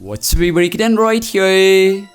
What's up everybody, Android here.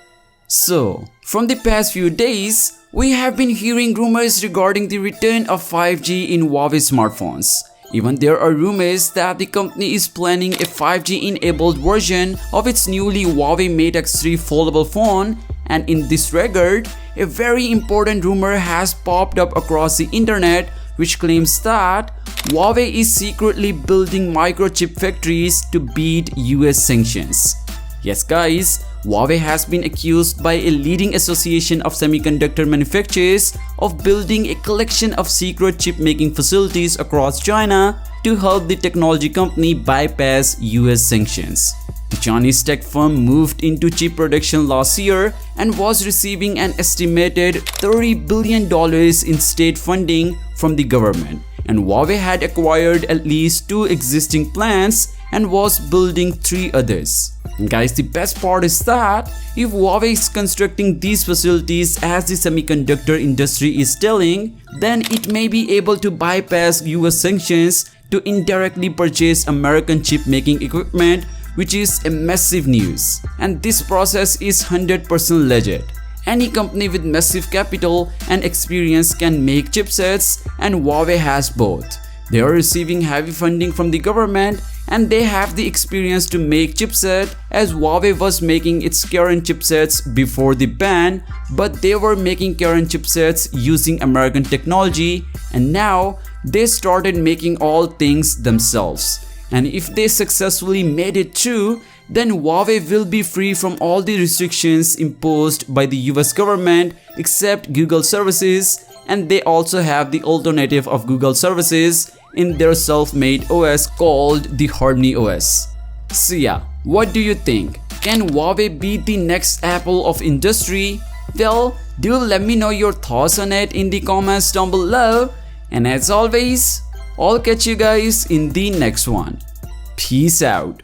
So, from the past few days, we have been hearing rumors regarding the return of 5G in Huawei smartphones. Even there are rumors that the company is planning a 5G-enabled version of its newly Huawei Mate X3 foldable phone, and in this regard, a very important rumor has popped up across the internet which claims that Huawei is secretly building microchip factories to beat US sanctions. Yes guys, Huawei has been accused by a leading association of semiconductor manufacturers of building a collection of secret chip-making facilities across China to help the technology company bypass US sanctions. The Chinese tech firm moved into chip production last year and was receiving an estimated $30 billion in state funding from the government. And Huawei had acquired at least 2 existing plants and was building 3 others. And guys, the best part is that if Huawei is constructing these facilities as the semiconductor industry is telling, then it may be able to bypass US sanctions to indirectly purchase American chip making equipment, which is a massive news. And this process is 100% legit. Any company with massive capital and experience can make chipsets, and Huawei has both. They are receiving heavy funding from the government and they have the experience to make chipset, as Huawei was making its current chipsets before the ban, but they were making current chipsets using American technology, and now they started making all things themselves. And if they successfully made it through, then Huawei will be free from all the restrictions imposed by the US government except Google services, and they also have the alternative of Google services in their self-made OS called the HarmonyOs. So yeah, what do you think? Can Huawei be the next Apple of industry? Well, do let me know your thoughts on it in the comments down below. And as always, I'll catch you guys in the next one. Peace out.